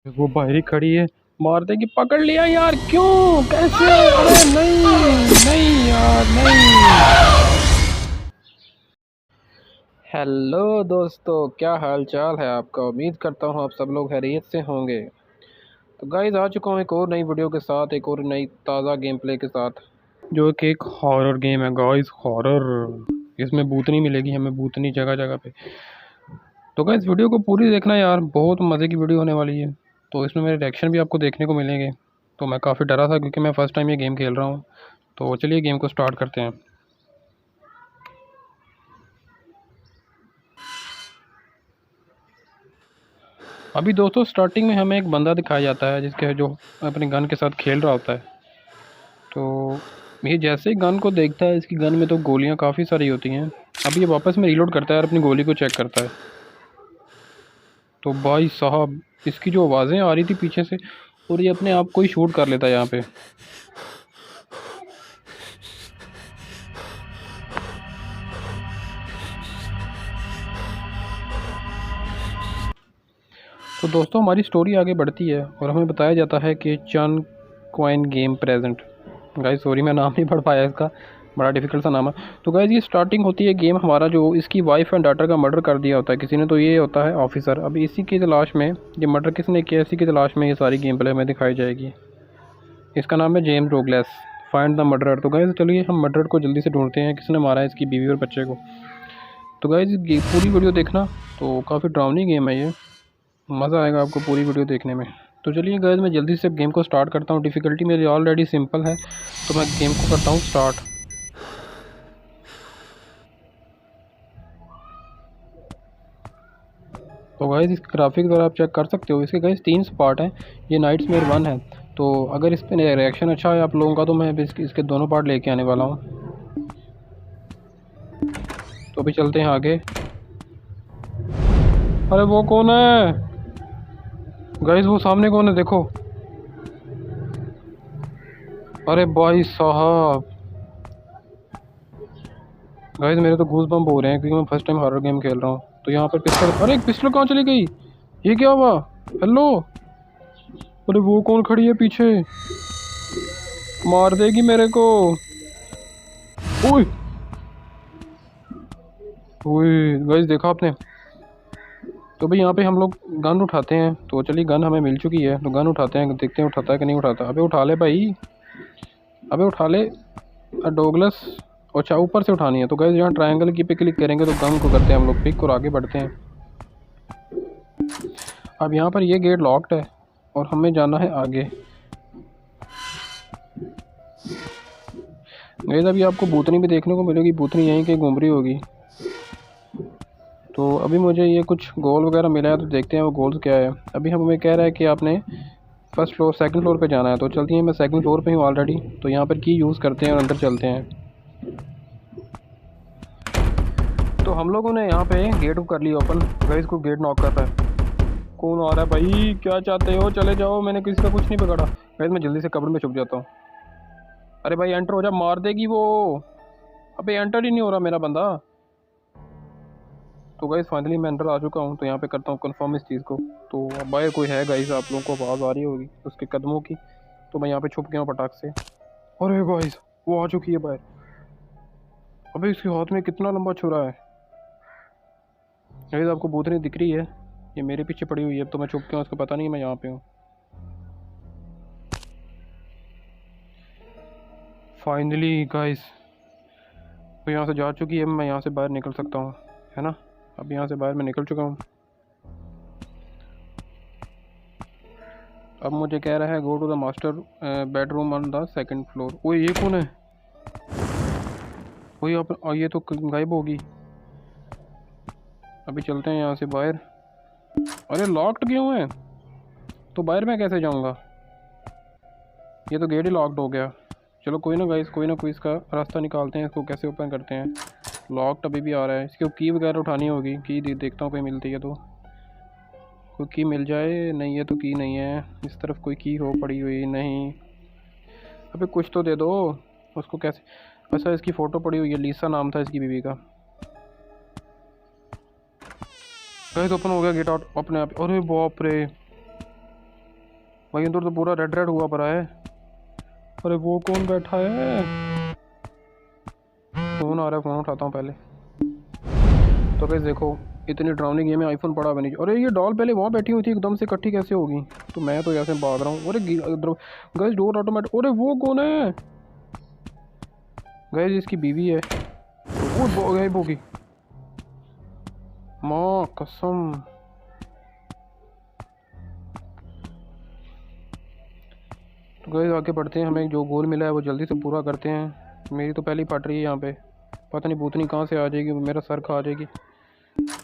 वो बाहरी खड़ी है। मार देगी। पकड़ लिया यार, क्यों, कैसे? अरे नहीं नहीं यार, नहीं। हेलो दोस्तों, क्या हाल चाल है आपका? उम्मीद करता हूँ आप सब लोग खैरियत से होंगे। तो गाइस, आ चुका हूँ एक और नई वीडियो के साथ, एक और नई ताज़ा गेम प्ले के साथ, जो कि एक हॉरर गेम है गाइस। हॉरर, इसमें भूतनी मिलेगी हमें, भूतनी जगह जगह पे। तो गाइस, वीडियो को पूरी देखना यार, बहुत मज़े की वीडियो होने वाली है। तो इसमें मेरे रिएक्शन भी आपको देखने को मिलेंगे। तो मैं काफ़ी डरा था क्योंकि मैं फ़र्स्ट टाइम ये गेम खेल रहा हूँ। तो चलिए गेम को स्टार्ट करते हैं। अभी दोस्तों, स्टार्टिंग में हमें एक बंदा दिखाया जाता है जिसके जो अपने गन के साथ खेल रहा होता है। तो ये जैसे ही गन को देखता है, इसकी गन में तो गोलियां काफ़ी सारी होती हैं। अभी ये वापस में रीलोड करता है और अपनी गोली को चेक करता है। तो भाई साहब, इसकी जो आवाज़ें आ रही थी पीछे से, और ये अपने आप को ही शूट कर लेता है यहाँ पे। तो दोस्तों, हमारी स्टोरी आगे बढ़ती है और हमें बताया जाता है कि चन coin game present. Guys sorry, मैं नाम नहीं पढ़ पाया इसका, बड़ा डिफिकल्ट सा नाम है। तो गाइस, ये स्टार्टिंग होती है गेम हमारा, जो इसकी वाइफ एंड डॉटर का मर्डर कर दिया होता है किसी ने। तो ये होता है ऑफिसर। अभी इसी की तलाश में, ये मर्डर किसने किया, इसी की तलाश में ये सारी गेम प्ले हमें दिखाई जाएगी। इसका नाम है James Douglas. Find the murderer. तो गाइस चलिए, हम मर्डर को जल्दी से ढूंढते हैं, किसने मारा है इसकी बीवी और बच्चे को। तो गाइस, पूरी वीडियो देखना। तो काफ़ी डरावनी गेम है ये, मज़ा आएगा आपको पूरी वीडियो देखने में। तो चलिए गाइस, मैं जल्दी से गेम को स्टार्ट करता हूँ। डिफ़िकल्टी मेरी ऑलरेडी सिंपल है, तो मैं गेम को करता हूँ स्टार्ट। तो गाइस, इसके ग्राफिक अगर आप चेक कर सकते हो, इसके गाइस 3 पार्ट हैं। ये नाइट्समेयर 1 है। तो अगर इस पर रिएक्शन अच्छा है आप लोगों का, तो मैं इसके दोनों पार्ट लेके आने वाला हूँ। तो अभी चलते हैं आगे। अरे वो कौन है गाइस? वो सामने कौन है, देखो। अरे भाई साहब, गाइस मेरे तो गूज बम्प हो रहे हैं क्योंकि मैं फर्स्ट टाइम हॉरर गेम खेल रहा हूँ। तो यहाँ पर पिस्टल, अरे एक पिस्टल कहाँ चली गई? ये क्या हुआ? हेलो। अरे वो कौन खड़ी है पीछे? मार देगी मेरे को। ओए ओए, गाइस देखा आपने? तो भाई यहाँ पे हम लोग गन उठाते हैं। तो चलिए, गन हमें मिल चुकी है, तो गन उठाते हैं, देखते हैं उठाता है कि नहीं उठाता। अबे उठा ले भाई, अबे उठा ले डोगलस। अच्छा, ऊपर से उठानी है। तो गाइस, यहाँ ट्रायंगल की पे क्लिक करेंगे तो गन को करते हैं हम लोग पिक और आगे बढ़ते हैं। अब यहाँ पर ये गेट लॉक्ड है और हमें जाना है आगे। गाइस, अभी आपको भूतनी भी देखने को मिलेगी, भूतनी यहीं कहीं घूम रही होगी। तो अभी मुझे ये कुछ गोल वगैरह मिला है, तो देखते हैं वो गोल्स क्या है। अभी हमें कह रहा है कि आपने फर्स्ट फ्लोर, सेकंड फ्लोर पे जाना है। तो चलती हैं, मैं सेकंड फ्लोर पे हूँ ऑलरेडी। तो यहाँ पर की यूज़ करते हैं और अंदर चलते हैं। तो हम लोगों ने यहाँ पे गेट को कर लिया ओपन। गाइस को गेट नॉक कर रहा है। कौन आ रहा है भाई? क्या चाहते हो? चले जाओ, मैंने किसी का कुछ नहीं पकड़ा। गाइस मैं जल्दी से कब्र में छुप जाता हूँ। अरे भाई एंटर हो जा, मार देगी वो। अबे एंटर ही नहीं हो रहा मेरा बंदा। तो गाइस फाइनली मैं अंदर आ चुका हूँ। तो यहाँ पे करता हूँ कंफर्म इस चीज़ को। तो अब बाहर कोई है गाइस, आप लोगों को आवाज़ आ रही होगी उसके कदमों की। तो मैं यहाँ पे छुप गया हूँ फटाक से। अरे गाइस, वो आ चुकी है बाहर। अबे इसके हाथ में कितना लंबा छुरा है। गाइस आपको भूतनी दिख रही है? ये मेरे पीछे पड़ी हुई है। अब तो मैं छुप गया हूँ, उसको पता नहीं मैं यहाँ पे हूँ। फाइनली गाइस, तो यहाँ से जा चुकी है। मैं यहाँ से बाहर निकल सकता हूँ, है ना? अब यहाँ से बाहर मैं निकल चुका हूँ। अब मुझे कह रहा है go to the master bedroom on the second floor. ओए ये कौन है? ओए ये तो गायब होगी। अभी चलते हैं यहाँ से बाहर। अरे लॉक्ड क्यों है? तो बाहर मैं कैसे जाऊँगा? ये तो गेट ही लॉक्ड हो गया। चलो कोई ना गाइस, कोई ना कोई इसका रास्ता निकालते हैं। इसको कैसे ओपन करते हैं? लॉक्ड अभी भी आ रहा है। इसकी की वगैरह उठानी होगी। की देखता हूँ कोई मिलती है तो। कोई की मिल जाए। नहीं, ये तो की नहीं है। इस तरफ कोई की हो पड़ी हुई? नहीं। अबे कुछ तो दे दो उसको। कैसे? अच्छा, इसकी फ़ोटो पड़ी हुई है, लीसा नाम था इसकी बीवी का। गाइस ओपन हो गया गेट आउट अपने आप। अरे बाप रे, भाई अंदर तो पूरा रेड रेड हुआ पड़ा है। अरे वो कौन बैठा है? फ़ोन आ रहा है, फ़ोन उठाता हूँ पहले। तो गाइस देखो, इतनी डरावनी गेम में आईफोन पड़ा हुआ नहीं। अरे ये डॉल पहले वहाँ बैठी हुई थी, एकदम से इकट्ठी कैसे होगी? तो मैं तो यहाँ से भाग रहा हूँ। अरे गाइस डोर ऑटोमेटिक। अरे वो कौन है? गाइस इसकी बीवी है। वो गायब होगी, माँ कसम। तो गाइस आगे बढ़ते हैं, हमें जो गोल मिला है वो जल्दी से पूरा करते हैं। मेरी तो पहले ही फट रही है यहाँ पे, पता नहीं भूतनी कहाँ से आ जाएगी, मेरा सर खा जाएगी।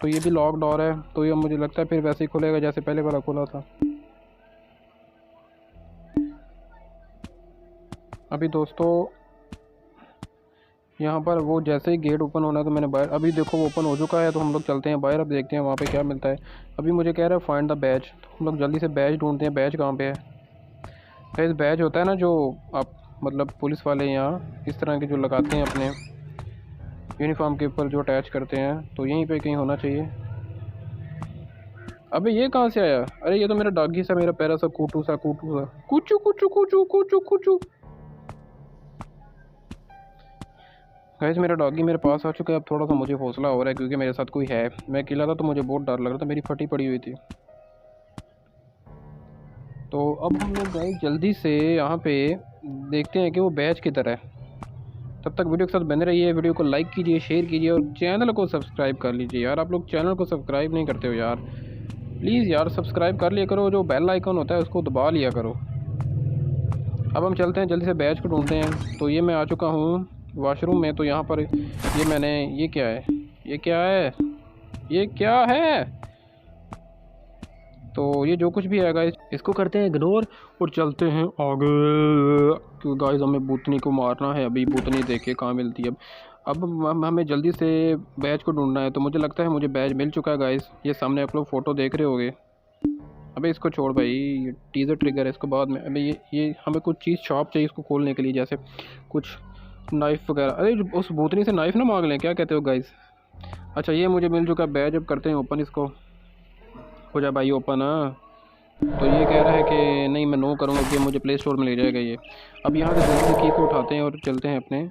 तो ये भी लॉक डोर है, तो ये मुझे लगता है फिर वैसे ही खुलेगा जैसे पहले वाला खुला था। अभी दोस्तों यहाँ पर वो जैसे ही गेट ओपन होना है तो मैंने बाहर, अभी देखो वो ओपन हो चुका है, तो हम लोग चलते हैं बाहर। अब देखते हैं वहाँ पे क्या मिलता है। अभी मुझे कह रहा है फाइंड द बैच, तो हम लोग जल्दी से बैच ढूंढते हैं। बैच कहाँ पे है? गाइस बैच होता है ना जो आप मतलब पुलिस वाले यहाँ इस तरह के जो लगाते हैं अपने यूनिफॉर्म के ऊपर, जो अटैच करते हैं, तो यहीं पे कहीं होना चाहिए। अबे ये कहाँ से आया? अरे ये तो मेरा डॉगी सा, मेरा पैरा सा कूटू सा कुचू कुचू कुचू कुचू कुचू। गाइस मेरा डॉगी मेरे पास आ चुका है। अब थोड़ा सा मुझे हौसला हो रहा है क्योंकि मेरे साथ कोई है। मैं अकेला था तो मुझे बहुत डर लग रहा था, मेरी फटी पड़ी हुई थी। तो अब हम लोग गाइस जल्दी से यहाँ पे देखते हैं कि वो बैच किधर है। तब तक वीडियो के साथ बने रहिए, वीडियो को लाइक कीजिए, शेयर कीजिए और चैनल को सब्सक्राइब कर लीजिए। यार आप लोग चैनल को सब्सक्राइब नहीं करते हो यार, प्लीज़ यार सब्सक्राइब कर लिया करो, जो बेल आइकन होता है उसको दबा लिया करो। अब हम चलते हैं जल्दी से बैच को ढूंढते हैं। तो ये मैं आ चुका हूँ वॉशरूम में। तो यहाँ पर ये मैंने, ये क्या है? ये क्या है? ये क्या है? तो ये जो कुछ भी है गाइस इसको करते हैं इग्नोर और चलते हैं आगे, क्योंकि गाइस हमें भूतनी को मारना है। अभी भूतनी देखे कहाँ मिलती है। अब हमें जल्दी से बैच को ढूंढना है। तो मुझे लगता है मुझे बैच मिल चुका है गाइस, ये सामने आप लोग फ़ोटो देख रहे होगे। अबे इसको छोड़ भाई, ये टीज़र ट्रिगर है, इसको बाद में। अबे ये हमें कुछ चीज़ शॉप चाहिए इसको खोलने के लिए, जैसे कुछ नाइफ़ वगैरह। अरे उस भूतनी से नाइफ़ ना मांग लें, क्या कहते हो गाइस? अच्छा ये मुझे मिल चुका है बैच, अब करते हैं ओपन इसको। हो जा भाई ओपन। हाँ तो ये कह रहा है कि नहीं मैं नो करूँगा कि मुझे प्ले स्टोर में ले जाएगा ये। अब यहाँ से जल्दी से की को उठाते हैं और चलते हैं अपने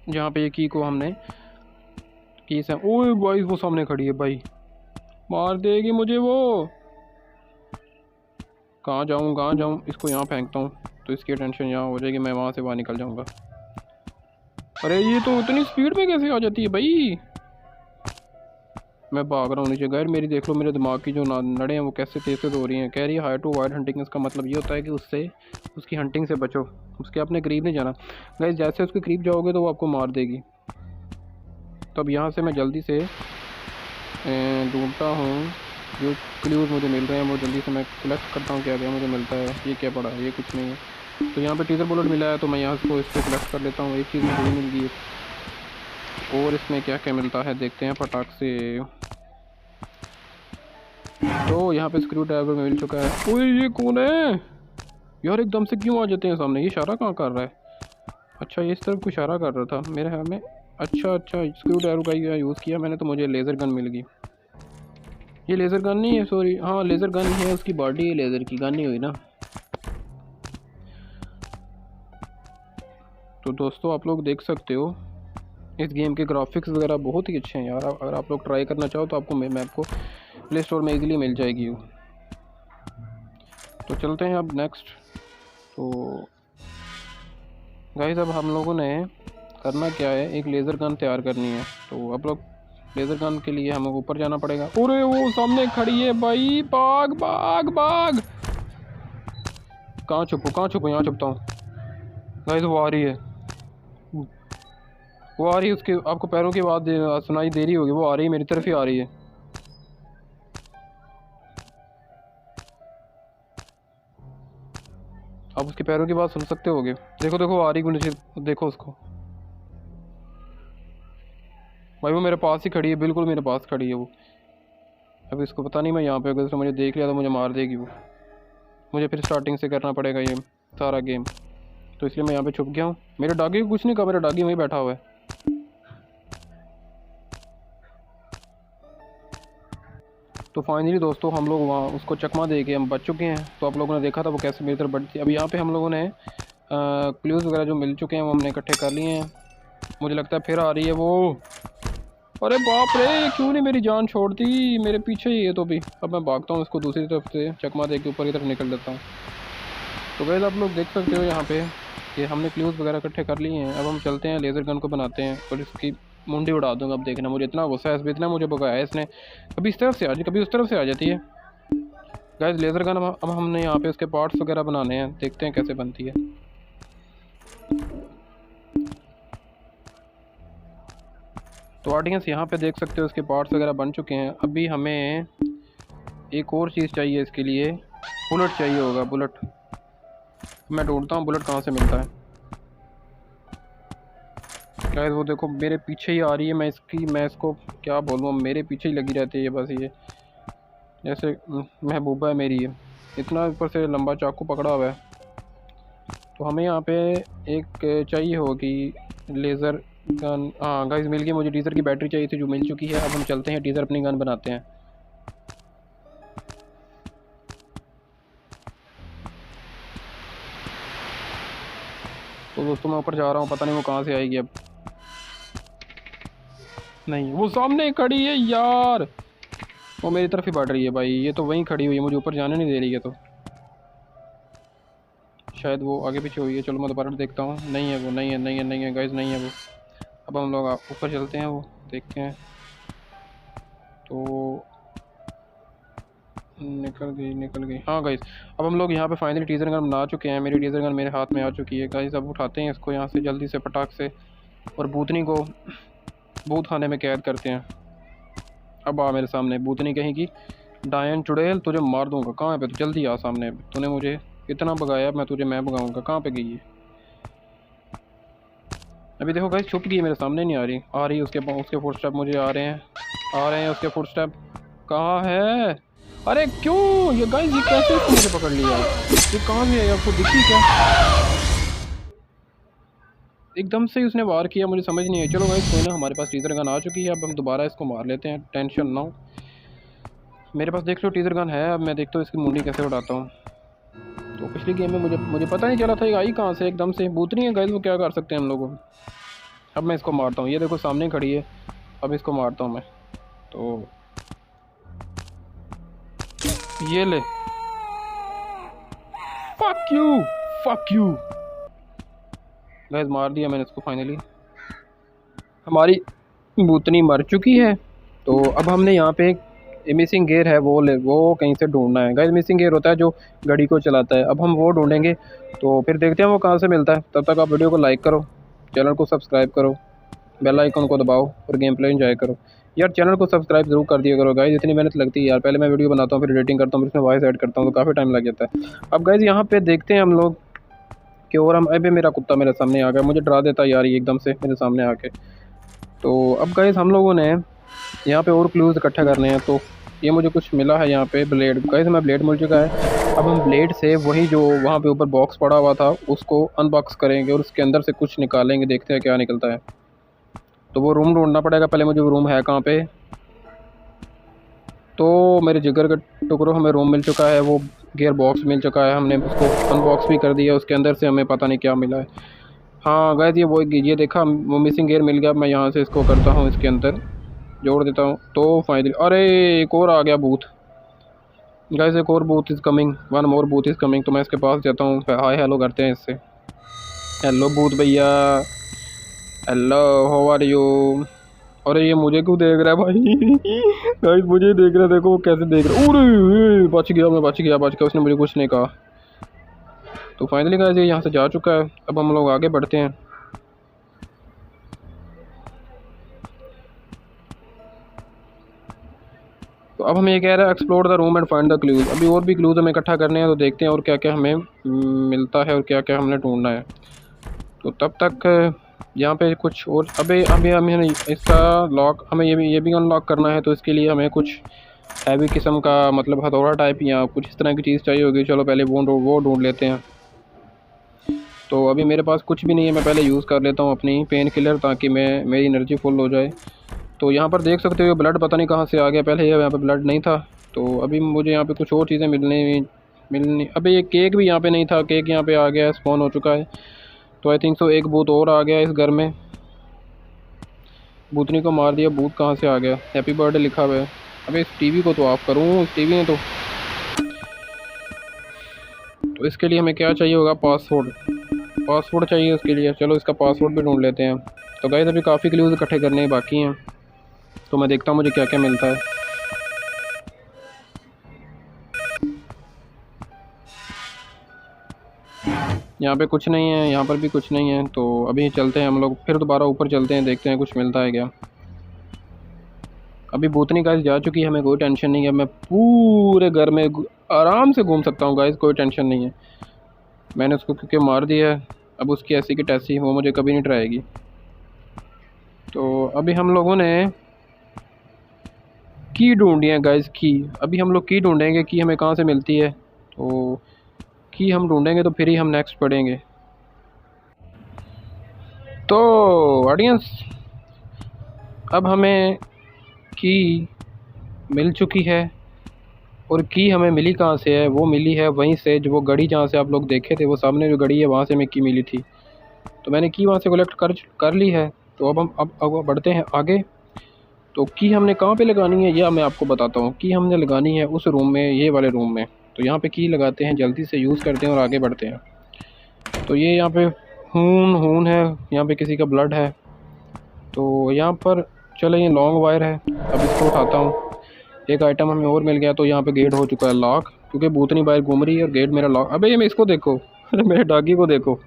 जहाँ पे ये की को हमने की से। ओए भाई वो सामने खड़ी है भाई, मार देगी मुझे वो। कहाँ जाऊँ? इसको यहाँ फेंकता हूँ तो इसकी टेंशन यहाँ हो जाएगी, मैं वहाँ से बाहर निकल जाऊँगा। अरे ये तो इतनी स्पीड में कैसे आ जाती है भाई? मैं भाग रहा हूँ नीचे। गैर मेरी देख लो, मेरे दिमाग की जो नड़ें हैं वो कैसे तेज हो रही हैं। कह रही है हाई टू वाइड हंटिंग, इसका मतलब ये होता है कि उससे उसकी हंटिंग से बचो, उसके अपने करीब नहीं जाना। गैस जैसे उसके करीब जाओगे तो वो आपको मार देगी। तो अब यहाँ से मैं जल्दी से ढूंढता हूँ जो क्लूज मुझे मिल रहे हैं, वो जल्दी से मैं कलेक्ट करता हूँ। क्या क्या मुझे मिलता है? ये क्या पड़ा है? ये कुछ नहीं है। तो यहाँ पे टीजर बुलेट मिला है, तो मैं यहाँ से इसको कलेक्ट कर लेता हूँ। एक चीज़ मुझे मिल गई है। और इसमें क्या क्या मिलता है देखते हैं फटाक से। तो यहाँ पे स्क्रू ड्राइवर मिल चुका है। ओए ये कौन है यार? एकदम से क्यों आ जाते हैं सामने? ये इशारा कहाँ कर रहा है? अच्छा ये इस तरफ को इशारा कर रहा था मेरे ख्याल में। अच्छा स्क्रू ड्राइवर का यूज़ किया मैंने, तो मुझे लेज़र गन मिल गई। ये लेज़र गन नहीं है, सॉरी, हाँ लेज़र गन है, उसकी बॉडी लेज़र की गन नहीं हुई ना। तो दोस्तों आप लोग देख सकते हो इस गेम के ग्राफिक्स वगैरह बहुत ही अच्छे हैं यार। अगर आप लोग ट्राई करना चाहो तो आपको मैं आपको प्ले स्टोर में इजीली मिल जाएगी। तो चलते हैं अब नेक्स्ट। तो गाइस अब हम लोगों ने करना क्या है, एक लेज़र गन तैयार करनी है। तो अब लोग लेज़र गन के लिए हमें ऊपर जाना पड़ेगा। अरे वो सामने खड़ी है भाई, भाग भाग भाग। कहाँ छुपूँ? यहाँ छुपता हूँ। गाइस वो आ रही है, उसके आपको पैरों की आवाज़ सुनाई दे रही होगी, वो आ रही है, मेरी तरफ ही आ रही है। आप उसके पैरों की बात सुन सकते होगे। देखो देखो आ रही नीचे, देखो उसको भाई, वो मेरे पास ही खड़ी है, बिल्कुल मेरे पास खड़ी है वो। अब इसको पता नहीं मैं यहाँ पे अगर उसने मुझे देख लिया तो मुझे मार देगी वो। मुझे फिर स्टार्टिंग से करना पड़ेगा ये सारा गेम, तो इसलिए मैं यहाँ पे छुप गया हूँ। मेरे डॉगी को कुछ नहीं कहा, मेरा डॉगी वहीं बैठा हुआ है। तो फाइनली दोस्तों हम लोग वहाँ उसको चकमा दे के हम बच चुके हैं। तो आप लोगों ने देखा था वो कैसे मेरी तरफ बढ़ती है। अब यहाँ पे हम लोगों ने क्लूज़ वगैरह जो मिल चुके हैं वो हमने इकट्ठे कर लिए हैं। मुझे लगता है फिर आ रही है वो। अरे बाप रे, ये क्यों नहीं मेरी जान छोड़ती, मेरे पीछे ही है तो भी। अब मैं भागता हूँ, इसको दूसरी तरफ से चकमा दे के ऊपर की तरफ निकल जाता हूँ। तो गाइस आप लोग देख सकते हो यहाँ पे कि हमने क्लूज़ वगैरह इकट्ठे कर लिए हैं। अब हम चलते हैं लेज़र गन को बनाते हैं और इसकी मुंडी उड़ा दूंगा। अब देखना, मुझे इतना गुस्सा है, इसमें इतना मुझे भगाया है इसने। कभी इस तरफ से आ जाती, कभी उस तरफ से आ जाती है। गाइस लेज़र गन अब हमने यहाँ पे उसके पार्ट्स वगैरह बनाने हैं, देखते हैं कैसे बनती है। तो ऑडियंस यहाँ पे देख सकते हो उसके पार्ट्स वगैरह बन चुके हैं। अभी हमें एक और चीज़ चाहिए इसके लिए, बुलेट चाहिए होगा, बुलेट। मैं ढूंढता हूँ बुलेट कहाँ से मिलता है। गाइस वो देखो मेरे पीछे ही आ रही है, मैं इसको क्या बोलूँ, मेरे पीछे ही लगी रहती है ये बस। ये जैसे महबूबा है मेरी, ये इतना ऊपर से लंबा चाकू पकड़ा हुआ है। तो हमें यहाँ पे एक चाहिए होगी लेज़र गन। हाँ गाइस मिल गई, मुझे टीज़र की बैटरी चाहिए थी जो मिल चुकी है। अब हम चलते हैं टीज़र अपनी गन बनाते हैं। तो दोस्तों मैं ऊपर जा रहा हूँ, पता नहीं वो कहाँ से आएगी अब। नहीं, वो सामने खड़ी है यार, वो मेरी तरफ ही बढ़ रही है भाई। ये तो वहीं खड़ी हुई है, मुझे ऊपर जाने नहीं दे रही है। तो शायद वो आगे पीछे हुई है। चलो मैं दोबारा देखता हूँ। नहीं है वो, नहीं है, नहीं है, नहीं है गाइस, नहीं है वो। अब हम लोग ऊपर चलते हैं, वो देखते हैं। तो निकल गई, निकल गई। हाँ गाइस अब हम लोग यहाँ पे फाइनली टीज़र गन बना चुके हैं। मेरी टीज़र गन मेरे हाथ में आ चुकी है गाइस। अब उठाते हैं इसको यहाँ से जल्दी से फटाक से और भूतनी को भूत खाने में कैद करते हैं। अब आ मेरे सामने भूतनी कहीं की, डायन चुड़ैल, तुझे मार दूंगा। कहाँ है पे तू, जल्दी आ सामने। तूने मुझे इतना भगाया, मैं भगाऊंगा। कहाँ पे गई है अभी? देखो गाइस छुप गई, मेरे सामने नहीं आ रही उसके फुटस्टेप मुझे आ रहे हैं उसके फुटस्टेप। कहाँ है? अरे क्यों ये गाइस, ये कैसे इसने मुझे पकड़ लिया? ये कहाँ से है, आपको दिखी क्या? एकदम से ही उसने वार किया, मुझे समझ नहीं है। चलो गाइस कोई ना, हमारे पास टीज़र गन आ चुकी है। अब हम दोबारा इसको मार लेते हैं, टेंशन ना हो। मेरे पास देख लो टीज़र गन है। अब मैं देखता हूँ इसकी मुंडी कैसे उड़ाता हूँ। तो पिछली गेम में मुझे पता नहीं चला था ये आई कहाँ से, एकदम से भूतनी है गाइस, वो क्या कर सकते हैं हम लोग। अब मैं इसको मारता हूँ, ये देखो सामने खड़ी है। अब इसको मारता हूँ मैं। तो ये ले, fuck you, fuck you guys, मार दिया मैंने इसको फाइनली। हमारी भूतनी मर चुकी है। तो अब हमने यहाँ पे मिसिंग गियर है, वो कहीं से ढूंढना है गाइस। मिसिंग गियर होता है जो गाड़ी को चलाता है। अब हम वो ढूंढेंगे, तो फिर देखते हैं वो कहाँ से मिलता है। तब तक आप वीडियो को लाइक करो, चैनल को सब्सक्राइब करो, बेल आइकन को दबाओ और गेम प्ले एंजॉय करो। यार चैनल को सब्सक्राइब जरूर कर दिया करो गाइस, इतनी मेहनत लगती है यार। पहले मैं वीडियो बनाता हूँ, फिर एडिटिंग करता हूँ, फिर इसमें वॉइस ऐड करता हूँ, तो काफ़ी टाइम लग जाता है। अब गाइस यहाँ पे देखते हैं हम लोग कि, और हम अभी मेरा कुत्ता मेरे सामने आ गया, मुझे डरा देता है यार ये एकदम से मेरे सामने आके। तो अब गाइस हम लोगों ने यहाँ पे और क्लूज़ इकट्ठा करने हैं। तो ये मुझे कुछ मिला है यहाँ पे, ब्लेड गाइस, हमें ब्लेड मिल चुका है। अब हम ब्लेड से वही जो वहाँ पे ऊपर बॉक्स पड़ा हुआ था उसको अनबॉक्स करेंगे और उसके अंदर से कुछ निकालेंगे, देखते हैं क्या निकलता है। तो वो रूम ढूंढना पड़ेगा पहले मुझे, वो रूम है कहाँ पे। तो मेरे जिगर के टुकड़ों, हमें रूम मिल चुका है, वो गियर बॉक्स मिल चुका है, हमने उसको अनबॉक्स भी कर दिया। उसके अंदर से हमें पता नहीं क्या मिला है। हाँ गाइस ये देखा, वो मिसिंग गियर मिल गया। मैं यहाँ से इसको करता हूँ, इसके अंदर जोड़ देता हूँ। तो फाइनली, अरे एक और आ गया बूथ गाइस, एक और booth is coming, one more booth is coming. तो मैं इसके पास जाता हूँ, हाय हेलो करते हैं इससे। हेलो बूथ भैया, हेलो हाउ आर यू। अरे ये मुझे क्यों देख रहा है भाई? गाइस मुझे देख रहा है, देखो वो कैसे देख रहा है। अरे बच गया, मैं बच गया, उसने मुझे कुछ नहीं कहा। तो फाइनली गाइस ये यहाँ से जा चुका है। अब हम लोग आगे बढ़ते हैं। तो अब हमें ये कह रहा है explore the room and find the clues. अभी और भी क्लूज हमें इकट्ठा करने हैं, तो देखते हैं और क्या क्या हमें मिलता है और क्या क्या हमने ढूंढना है। तो तब तक यहाँ पे कुछ और, अभी अभी हमें इसका लॉक, हमें ये भी अनलॉक करना है। तो इसके लिए हमें कुछ हैवी किस्म का, मतलब हथौड़ा टाइप या कुछ इस तरह की चीज़ चाहिए होगी। चलो पहले वो ढूंढ लेते हैं। तो अभी मेरे पास कुछ भी नहीं है, मैं पहले यूज़ कर लेता हूँ अपनी पेन किलर, ताकि मेरी एनर्जी फुल हो जाए। तो यहाँ पर देख सकते हो ब्लड पता नहीं कहाँ से आ गया, पहले ये यहाँ पर ब्लड नहीं था। तो अभी मुझे यहाँ पे कुछ और चीज़ें मिलनी। अबे ये केक भी यहाँ पे नहीं था, केक यहाँ पे आ गया है, स्पॉन हो चुका है। तो आई थिंक सो एक भूत और आ गया है इस घर में। भूतनी को मार दिया। भूत कहाँ से आ गया? हैप्पी बर्थडे लिखा हुआ है। अबे इस टीवी को तो ऑफ करूँ, इस टीवी ने तो इसके लिए हमें क्या चाहिए होगा? पासवर्ड चाहिए उसके लिए। चलो इसका पासवर्ड भी ढूंढ लेते हैं। तो गाइस अभी काफ़ी क्लूज़ इकट्ठे करने बाकी हैं, तो मैं देखता हूँ मुझे क्या क्या मिलता है। यहाँ पे कुछ नहीं है, यहाँ पर भी कुछ नहीं है। तो अभी चलते हैं हम लोग, फिर दोबारा ऊपर चलते हैं, देखते हैं कुछ मिलता है क्या। अभी भूतनी गाइस जा चुकी है, हमें कोई टेंशन नहीं है। मैं पूरे घर में आराम से घूम सकता हूँ गाइस, कोई टेंशन नहीं है। मैंने उसको क्योंकि मार दिया है, अब उसकी ऐसी की तैसी वो मुझे कभी नहीं डराएगी। तो अभी हम लोगों ने की ढूंढी है गाइस, की। अभी हम लोग की ढूंढेंगे कि हमें कहाँ से मिलती है। तो की हम ढूंढेंगे तो फिर ही हम नेक्स्ट पढ़ेंगे। तो ऑडियंस, अब हमें की मिल चुकी है। और की हमें मिली कहाँ से है? वो मिली है वहीं से, जो वो घड़ी जहाँ से आप लोग देखे थे, वो सामने जो घड़ी है वहाँ से हमें की मिली थी। तो मैंने की वहाँ से कलेक्ट कर ली है। तो अब हम अब बढ़ते हैं आगे। तो की हमने कहाँ पे लगानी है यह मैं आपको बताता हूँ। की हमने लगानी है उस रूम में, ये वाले रूम में। तो यहाँ पे की लगाते हैं, जल्दी से यूज़ करते हैं और आगे बढ़ते हैं। तो ये यहाँ पे खून है, यहाँ पे किसी का ब्लड है। तो यहाँ पर चलो ये लॉन्ग वायर है, अब इसको उठाता हूँ। एक आइटम हमें और मिल गया। तो यहाँ पे गेट हो चुका है लॉक, क्योंकि भूतनी बाहर घूम रही है और गेट मेरा लॉक। अबे ये मैं इसको देखो अरे मेरे डॉगी को देखो,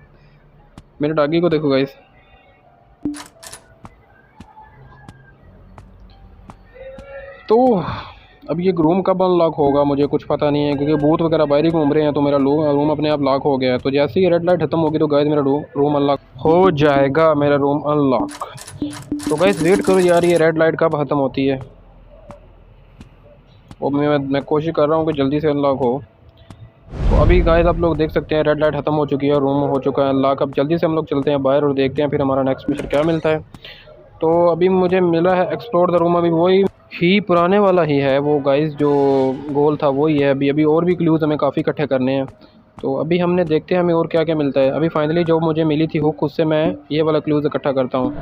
मेरे डॉगी को देखो गाइस। तो अब ये रूम कब अनलॉक होगा मुझे कुछ पता नहीं है, क्योंकि भूत वगैरह बाहर ही घूम रहे हैं। तो मेरा रूम अपने आप लॉक हो गया है। तो जैसे ही रेड लाइट खत्म होगी तो गाइस मेरा रूम अनलॉक हो जाएगा, मेरा रूम अनलॉक। तो गाइस वेट करो यार, ये रेड लाइट कब ख़त्म होती है। और मैं कोशिश कर रहा हूँ कि जल्दी से अनलॉक हो। तो अभी गाइस आप लोग देख सकते हैं रेड लाइट ख़त्म हो चुकी है, रूम हो चुका है अनलॉक। अब जल्दी से हम लोग चलते हैं बाहर और देखते हैं फिर हमारा नेक्स्ट मिशन क्या मिलता है। तो अभी मुझे मिला है एक्सप्लोर द रूम। अभी वही ही पुराने वाला ही है वो गाइस, जो गोल था वही है। अभी और भी क्लूज़ हमें काफ़ी इकट्ठे करने हैं। तो अभी हमने देखते हैं हमें और क्या क्या मिलता है। अभी फाइनली जो मुझे मिली थी हुक, उससे मैं ये वाला क्लूज़ इकट्ठा करता हूँ।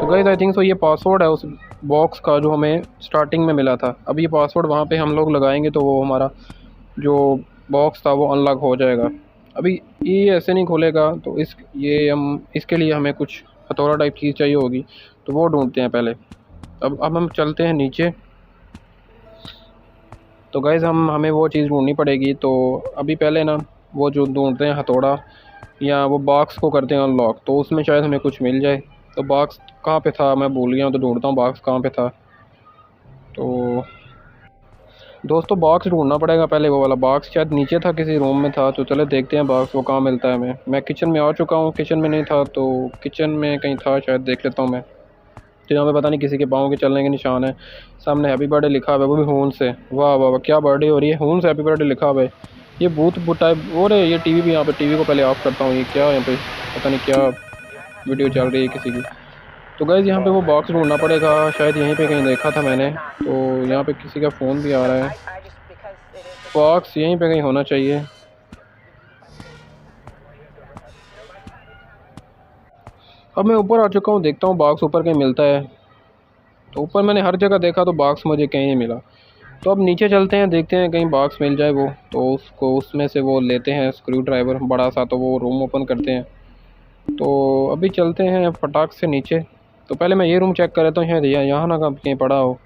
तो गाइस आई थिंक सो ये पासवर्ड है उस बॉक्स का जो हमें स्टार्टिंग में मिला था। अब ये पासवर्ड वहाँ पे हम लोग लगाएंगे तो वो हमारा जो बॉक्स था वो अनलॉक हो जाएगा। अभी ये ऐसे नहीं खोलेगा, तो इसके लिए हमें कुछ हथौड़ा टाइप चीज़ चाहिए होगी। तो वो ढूंढते हैं पहले। अब हम चलते हैं नीचे। तो गाइज़ हमें वो चीज़ ढूंढनी पड़ेगी। तो अभी पहले ना वो जो ढूंढते हैं हथौड़ा, या वो बॉक्स को करते हैं अनलॉक, तो उसमें शायद हमें कुछ मिल जाए। तो बॉक्स कहाँ पे था मैं भूल गया हूँ, तो ढूंढता हूँ बॉक्स कहाँ पे था। तो दोस्तों बॉक्स ढूंढना पड़ेगा पहले, वो वाला बॉक्स शायद नीचे था, किसी रूम में था। तो चले देखते हैं बॉक्स वो कहाँ मिलता है हमें। मैं किचन में आ चुका हूँ, किचन में नहीं था, तो किचन में कहीं था शायद, देख लेता हूँ मैं। तो यहाँ पे पता नहीं किसी के पाँव के चलने के निशान है। सामने हैप्पी बर्थडे लिखा हुआ है, वो भी हून से। वाह वाह वाह, क्या बर्थडे हो रही है, हून से हैप्पी बर्थडे लिखा हुआ है। ये भूत टाइप और है। ये टीवी भी, यहाँ पे टीवी को पहले ऑफ करता हूँ। ये क्या यहाँ पे पता नहीं क्या वीडियो चल रही है किसी की। तो गाइज़ यहाँ पे वो बॉक्स ढूंढना पड़ेगा, शायद यहीं पे कहीं देखा था मैंने। तो यहाँ पे किसी का फ़ोन भी आ रहा है। बॉक्स यहीं पे कहीं होना चाहिए। अब मैं ऊपर आ चुका हूँ, देखता हूँ बॉक्स ऊपर कहीं मिलता है। तो ऊपर मैंने हर जगह देखा तो बॉक्स मुझे कहीं नहीं मिला। तो अब नीचे चलते हैं, देखते हैं कहीं बॉक्स मिल जाए वो। तो उसको उसमें से वो लेते हैं स्क्रू ड्राइवर बड़ा सा, तो वो रूम ओपन करते हैं। तो अभी चलते हैं फटाक से नीचे। तो पहले मैं ये रूम चेक कर लेता हूँ, शायद यहाँ ना कहीं पड़ा हो।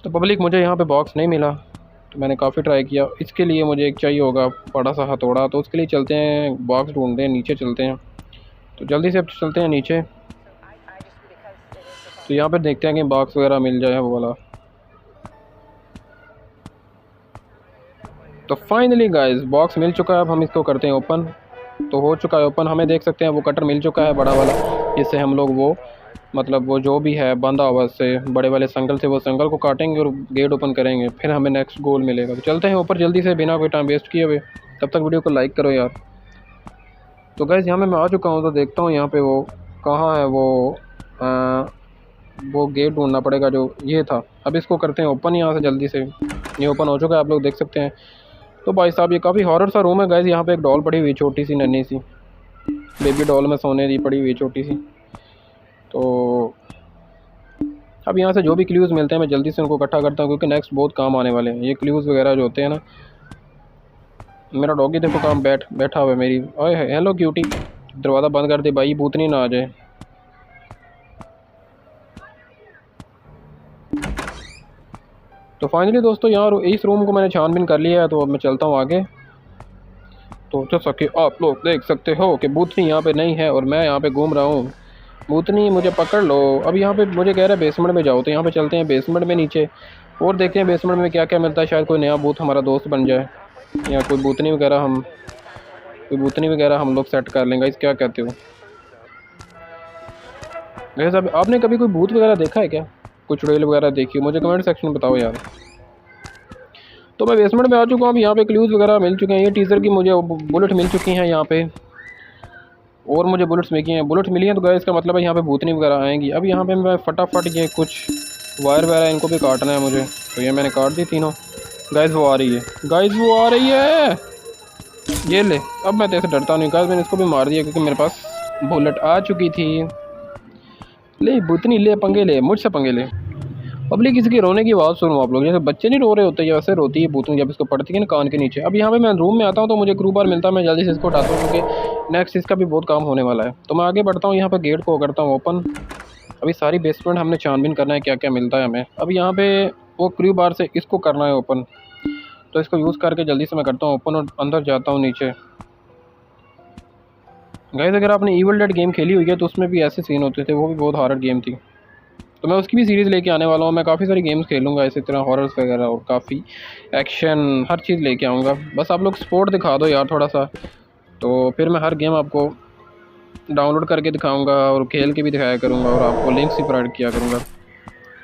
तो पब्लिक मुझे यहाँ पे बॉक्स नहीं मिला। तो मैंने काफ़ी ट्राई किया। इसके लिए मुझे एक चाहिए होगा बड़ा सा हथौड़ा। तो उसके लिए चलते हैं, बॉक्स ढूंढते हैं, नीचे चलते हैं। तो जल्दी से अब चलते हैं नीचे। तो यहाँ पे देखते हैं कि बॉक्स वगैरह मिल जाए वो वाला। तो फाइनली गाइस बॉक्स मिल चुका है। अब हम इसको करते हैं ओपन। तो हो चुका है ओपन। हमें देख सकते हैं वो कटर मिल चुका है बड़ा वाला। इससे हम लोग वो मतलब वो जो भी है बंधा हुआ से बड़े वाले संगल से, वो संगल को काटेंगे और गेट ओपन करेंगे, फिर हमें नेक्स्ट गोल मिलेगा। तो चलते हैं ऊपर जल्दी से, बिना कोई टाइम वेस्ट किए हुए। तब तक वीडियो को लाइक करो यार। तो गाइस यहाँ मैं आ चुका हूँ। तो देखता हूँ यहाँ पे वो कहाँ है वो वो गेट ढूंढना पड़ेगा जो ये था। अब इसको करते हैं ओपन यहाँ से जल्दी से। ये ओपन हो चुका है, आप लोग देख सकते हैं। तो भाई साहब ये काफ़ी हॉरर सा रूम है गाइस। यहाँ पे एक डॉल पड़ी हुई छोटी सी नन्ही सी बेबी डॉल में सोने दी पड़ी हुई छोटी सी। तो अब यहाँ से जो भी क्ल्यूज़ मिलते हैं मैं जल्दी से उनको इकट्ठा करता हूँ, क्योंकि नेक्स्ट बहुत काम आने वाले हैं ये क्ल्यूज़ वगैरह जो होते हैं ना। मेरा डॉगी देखो काम बैठा हुआ है मेरी। ओए हेलो क्यूटी, दरवाज़ा बंद कर दे भाई, भूतनी ना आ जाए। तो फाइनली दोस्तों यहाँ इस रूम को मैंने छानबीन कर लिया है, तो अब मैं चलता हूँ आगे। तो जैसा कि आप लोग देख सकते हो कि भूतनी यहाँ पे नहीं है और मैं यहाँ पे घूम रहा हूँ। भूतनी मुझे पकड़ लो। अब यहाँ पे मुझे कह रहा है बेसमेंट में जाओ, तो यहाँ पे चलते हैं बेसमेंट में नीचे और देखते हैं बेसमेंट में क्या क्या मिलता है। शायद कोई नया भूत हमारा दोस्त बन जाए, या कोई भूतनी वगैरह हम लोग सेट कर लेंगे। इस क्या कहते हो वैसे? अब आपने कभी कोई भूत वगैरह देखा है क्या? कोई चुड़ैल वगैरह देखी हो? मुझे कमेंट सेक्शन में बताओ यार। तो मैं बेसमेंट में आ चुका हूँ। अब यहाँ पे क्लूज़ वगैरह मिल चुके हैं। ये टीज़र की मुझे बुलेट मिल चुकी हैं यहाँ पे, और मुझे बुलेट्स मिली हैं। तो गाइस इसका मतलब है यहाँ पे भूतनी वगैरह आएंगी। अब यहाँ पे मैं फटाफट ये कुछ वायर वगैरह इनको भी काटना है मुझे, तो ये मैंने काट दी तीनों। गाइस वो आ रही है, ये ले। अब मैं तेरे से डरता नहीं गाइस, मैंने इसको भी मार दिया क्योंकि मेरे पास बुलेट आ चुकी थी। ले भूतनी ले, पंगे ले, मुझसे पंगे ले। पब्लिक किसी के रोने की आवाज़ सुनो आप लोग, जैसे बच्चे नहीं रो रहे होते या वैसे रोती है भूतनी जब इसको पड़ती है ना कान के नीचे। अब यहाँ पे मैं रूम में आता हूँ तो मुझे क्रू बार मिलता है, मैं जल्दी से इसको उठाता हूँ क्योंकि नेक्स्ट इसका भी बहुत काम होने वाला है। तो मैं आगे बढ़ता हूँ, यहाँ पे गेट को करता हूँ ओपन। अभी सारी बेसमेंट हमने छानबीन करना है क्या क्या मिलता है हमें। अब यहाँ पे वो क्रू बार से इसको करना है ओपन, तो इसको यूज़ करके जल्दी से मैं करता हूँ ओपन और अंदर जाता हूँ नीचे। गाइस अगर आपने ईवल डेड गेम खेली हुई है तो उसमें भी ऐसे सीन होते थे, वो भी बहुत हॉरर गेम थी। तो मैं उसकी भी सीरीज़ लेके आने वाला हूँ। मैं काफ़ी सारी गेम्स खेलूँगा इसी तरह, हॉरर्स वगैरह और काफ़ी एक्शन, हर चीज़ लेके आऊँगा। बस आप लोग सपोर्ट दिखा दो यार थोड़ा सा, तो फिर मैं हर गेम आपको डाउनलोड करके दिखाऊँगा और खेल के भी दिखाया करूँगा और आपको लिंक्स भी प्रोवाइड किया करूँगा।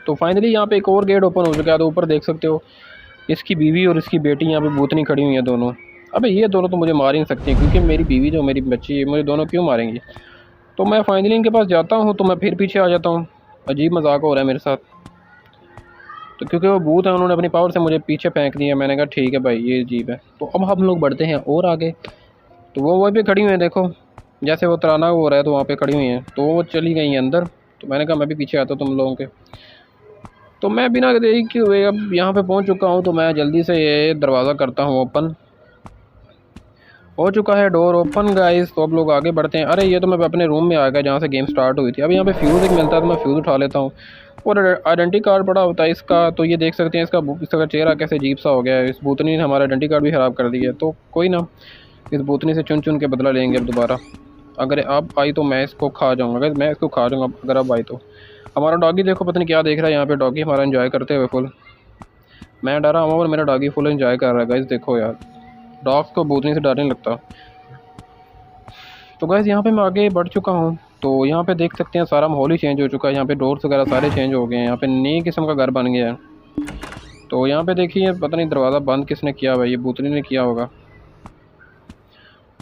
तो फाइनली यहाँ पे एक और गेट ओपन हो चुका है। तो ऊपर देख सकते हो इसकी बीवी और इसकी बेटी यहाँ पे भूतनी खड़ी हुई है दोनों। अबे ये दोनों तो मुझे मार ही नहीं सकती क्योंकि मेरी बीवी जो मेरी बच्ची है, मुझे दोनों क्यों मारेंगी। तो मैं फाइनली इनके पास जाता हूँ, तो मैं फिर पीछे आ जाता हूँ। अजीब मजाक हो रहा है मेरे साथ। तो क्योंकि वो भूत है उन्होंने अपनी पावर से मुझे पीछे फेंक दिया। मैंने कहा ठीक है भाई ये अजीब है। तो अब हम लोग बढ़ते हैं और आगे। तो वो वहीं पे खड़ी हुई है देखो, जैसे वो तराना हो रहा है तो वहाँ पे खड़ी हुई हैं। तो वो चली गई हैं अंदर। तो मैंने कहा मैं भी पीछे आता हूँ तुम लोगों के। तो मैं बिना देरी के हुए अब यहाँ पे पहुँच चुका हूँ। तो मैं जल्दी से ये दरवाज़ा करता हूँ ओपन। हो चुका है डोर ओपन गाइस। तो अब लोग आगे बढ़ते हैं। अरे ये तो मैं अपने रूम में आ गया जहाँ से गेम स्टार्ट हुई थी। अब यहाँ पे फ्यूज़ एक मिलता है तो मैं फ्यूज़ उठा लेता हूँ, और आइडेंटिटी कार्ड पड़ा होता है इसका। तो ये देख सकते हैं इसका चेहरा कैसे अजीब सा हो गया है। इस भूतनी ने हमारा आइडेंटिटी कार्ड भी ख़राब कर दिया है। तो कोई ना, इस भूतनी से चुन चुन के बदला लेंगे अब दोबारा। अगर आप आई तो मैं इसको खा जाऊँगा गाइस, मैं इसको खा जाऊँगा अगर आप आई तो। हमारा डॉगी देखो पता नहीं क्या देख रहा है यहाँ पे। डॉगी हमारा एंजॉय करते हुए फुल, मैं डरा हूँ और मेरा डॉगी फुल एंजॉय कर रहा है गाइस। देखो यार डॉग्स को भूतनी से डर नहीं लगता। तो गैस यहाँ पे मैं आगे बढ़ चुका हूँ। तो यहाँ पे देख सकते हैं सारा माहौल ही चेंज हो चुका है। यहाँ पे डोर्स वगैरह सारे चेंज हो गए हैं। यहाँ पे नई किस्म का घर बन गया है। तो यहाँ पे देखिए पता नहीं दरवाज़ा बंद किसने किया हुआ है, ये भूतनी ने किया होगा।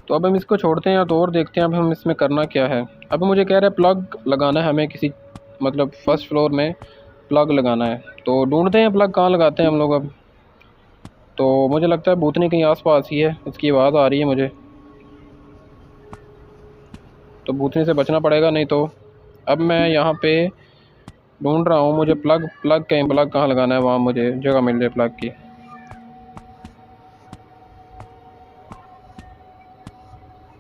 तो अब हम इसको छोड़ते हैं तो और देखते हैं अब हम इसमें करना क्या है। अब मुझे कह रहा है प्लग लगाना है हमें किसी, मतलब फर्स्ट फ्लोर में प्लग लगाना है। तो ढूंढते हैं प्लग कहाँ लगाते हैं हम लोग अब। तो मुझे लगता है भूतनी कहीं आस पास ही है, उसकी आवाज़ आ रही है मुझे। तो भूतनी से बचना पड़ेगा, नहीं तो। अब मैं यहाँ पे ढूंढ रहा हूँ मुझे प्लग कहाँ लगाना है, वहाँ मुझे जगह मिल जाए प्लग की।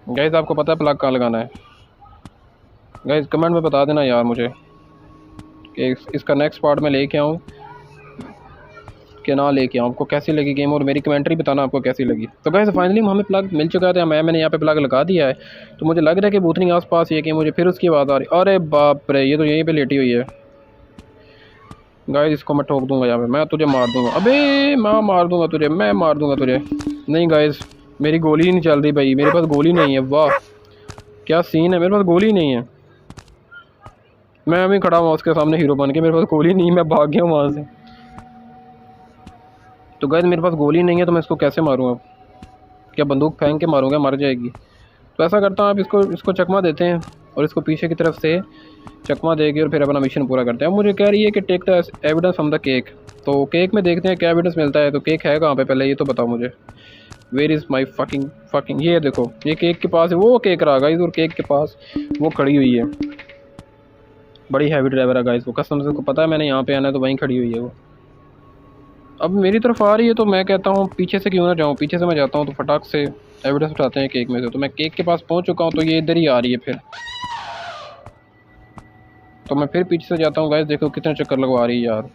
गाइस आपको पता है प्लग कहाँ लगाना है? गाइस कमेंट में बता देना यार मुझे कि इसका नेक्स्ट पार्ट में लेके आऊँ कि ना लेके आऊँ। आपको कैसी लगी गेम, और मेरी कमेंट्री बताना आपको कैसी लगी। तो गाइस फाइनली हमें प्लग मिल चुका था। मैंने यहाँ पे प्लग लगा दिया है। तो मुझे लग रहा है कि भूतनी आस पास ही है कि मुझे फिर उसकी आवाज़ आ रही। अरे बाप रे, ये तो यहीं पे लेटी हुई है। गाइस इसको मैं ठोक दूंगा यहाँ पे, मैं तुझे मार दूंगा। अबे मैं मार दूंगा तुझे, मैं मार दूंगा तुझे। नहीं गाइस मेरी गोली नहीं चल रही भाई, मेरे पास गोली नहीं है। वाह क्या सीन है, मेरे पास गोली नहीं है। मैं अभी खड़ा हुआ उसके सामने हीरो बन के, मेरे पास गोली नहीं, मैं भाग गया हूँ वहाँ से। तो गाइस मेरे पास गोली नहीं है तो मैं इसको कैसे मारूँ अब? क्या बंदूक फेंक के मारूंगा, मर जाएगी। तो ऐसा करता हूँ आप इसको चकमा देते हैं। और इसको पीछे की तरफ से चकमा देगी और फिर अपना मिशन पूरा करते हैं। अब मुझे कह रही है कि take the evidence from the cake, तो केक में देखते हैं क्या एविडेंस मिलता है। तो केक है कहाँ पे, पहले ये तो बताओ मुझे। वेयर इज़ माई फकिंग ये देखो, ये केक के पास है, वो केक रहा गाइस, और केक के पास वो खड़ी हुई है। बड़ी हैवी ड्राइवर है गाइस वो, कसम से, को पता है मैंने यहाँ पे आना है, तो वहीं खड़ी हुई है वो। अब मेरी तरफ आ रही है, तो मैं कहता हूँ पीछे से क्यों ना जाऊँ, पीछे से मैं जाता हूँ तो फटाक से एविडेंस उठाते हैं केक में से। तो मैं केक के पास पहुँच चुका हूँ, तो ये इधर ही आ रही है फिर। तो मैं फिर पीछे से जाता हूँ गाइस, देखो कितने चक्कर लगवा रही है यार।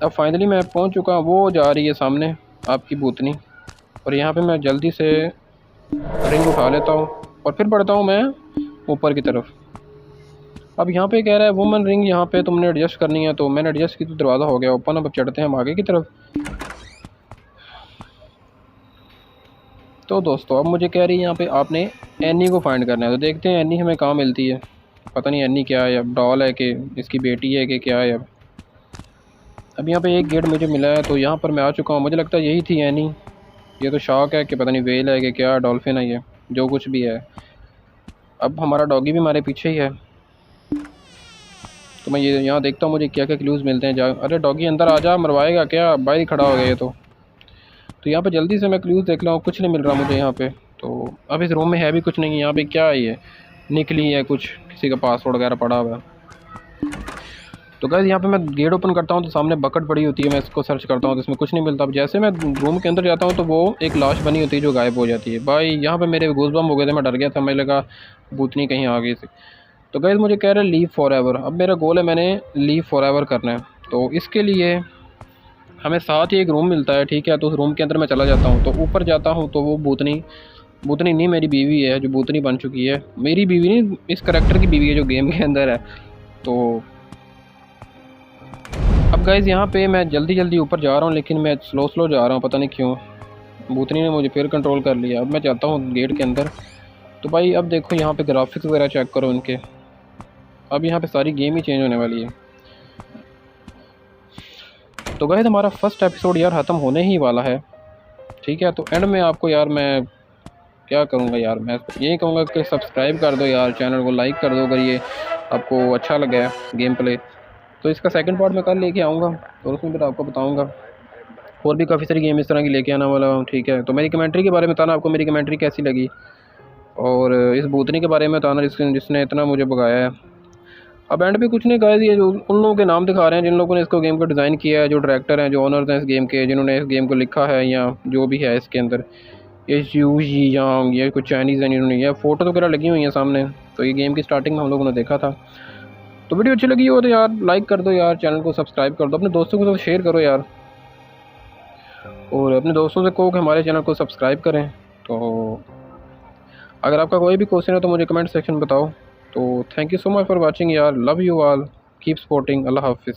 अब फाइनली मैं पहुँच चुका हूँ, वो जा रही है सामने आपकी भूतनी। और यहाँ पे मैं जल्दी से रिंग उठा लेता हूँ और फिर बढ़ता हूँ मैं ऊपर की तरफ। अब यहाँ पे कह रहा है वुमन रिंग यहाँ पे तुमने एडजस्ट करनी है, तो मैंने एडजस्ट की तो दरवाज़ा हो गया ओपन। अब चढ़ते हैं हम आगे की तरफ। तो दोस्तों अब मुझे कह रही है यहाँ पे आपने एनी को फाइंड करना है, तो देखते हैं एनी हमें कहाँ मिलती है। पता नहीं एनी क्या है, अब डॉल है कि इसकी बेटी है कि क्या है। अब यहाँ पे एक गेट मुझे मिला है, तो यहाँ पर मैं आ चुका हूँ। मुझे लगता है यही थी एनी। ये तो शार्क है कि पता नहीं वेल है कि क्या, डॉल्फिन है, ये जो कुछ भी है। अब हमारा डॉगी भी हमारे पीछे ही है, तो मैं ये यहाँ देखता हूँ मुझे क्या क्या क्लूज़ मिलते हैं। जा, अरे डॉगी अंदर आ जा, मरवाएगा क्या, बाहर खड़ा हो गया ये तो यहाँ पे जल्दी से मैं क्लूज़ देख रहा हूँ, कुछ नहीं मिल रहा मुझे यहाँ पे। तो अब इस रूम में है भी कुछ नहीं, यहाँ पे क्या है, ये निकली है कुछ, किसी का पासवर्ड वगैरह पड़ा हुआ है। तो गाइस यहाँ पे मैं गेट ओपन करता हूँ तो सामने बकेट पड़ी होती है, मैं इसको सर्च करता हूँ तो इसमें कुछ नहीं मिलता। अब जैसे मैं रूम के अंदर जाता हूँ तो वो एक लाश बनी होती है जो गायब हो जाती है। भाई यहाँ पे मेरे गूज़बम्प हो गए थे, मैं डर गया था, मुझे लगा भूतनी कहीं आ गई थी। तो गाइस मुझे कह रहे हैं लीव फॉर एवर। अब मेरा गोल है, मैंने लीव फॉर एवर करना है। तो इसके लिए हमें साथ ही एक रूम मिलता है, ठीक है। तो उस रूम के अंदर मैं चला जाता हूँ, तो ऊपर जाता हूँ तो वो भूतनी नहीं, मेरी बीवी है जो भूतनी बन चुकी है। मेरी बीवी नहीं, इस करैक्टर की बीवी है जो गेम के अंदर है। तो अब गाइज़ यहाँ पे मैं जल्दी ऊपर जा रहा हूँ, लेकिन मैं स्लो जा रहा हूँ, पता नहीं क्यों। भूतनी ने मुझे फिर कंट्रोल कर लिया। अब मैं जाता हूँ गेट के अंदर। तो भाई अब देखो यहाँ पे ग्राफिक्स वगैरह चेक करो इनके। अब यहाँ पे सारी गेम ही चेंज होने वाली है। तो गाइस हमारा फर्स्ट एपिसोड यार ख़त्म होने ही वाला है, ठीक है। तो एंड में आपको यार मैं क्या करूँगा यार, मैं यही कहूँगा कि सब्सक्राइब कर दो यार, चैनल को लाइक कर दो अगर ये आपको अच्छा लगा है गेम प्ले। तो इसका सेकंड पार्ट मैं कल लेके आऊँगा और उसमें फिर आपको बताऊँगा। और भी काफ़ी सारी गेम इस तरह की लेके आना वाला हूँ, ठीक है। तो मेरी कमेंट्री के बारे में बताना, आपको मेरी कमेंट्री कैसी लगी, और इस भूतनी के बारे में बताना जिसने इतना मुझे भगाया है। अब एंड पे कुछ नहीं गाइस, ये जो उन लोगों के नाम दिखा रहे हैं जिन लोगों ने इसको गेम को डिज़ाइन किया है, जो डायरेक्टर हैं, जो ओनर्स हैं इस गेम के, जिन्होंने इस गेम को लिखा है या जो भी है इसके अंदर। ये यूजी यांग, ये कुछ चाइनीज़ हैं, इन्होंने ये फ़ोटो वगैरह लगी हुई हैं सामने। तो ये गेम की स्टार्टिंग में हम लोगों ने देखा था। तो वीडियो अच्छी लगी हो तो यार लाइक कर दो यार, चैनल को सब्सक्राइब कर दो, अपने दोस्तों के साथ शेयर करो यार, और अपने दोस्तों से कहो कि हमारे चैनल को सब्सक्राइब करें। तो अगर आपका कोई भी क्वेश्चन है तो मुझे कमेंट सेक्शन में बताओ। तो thank you so much for watching यार, love you all, keep supporting, अल्लाह हाफिज़।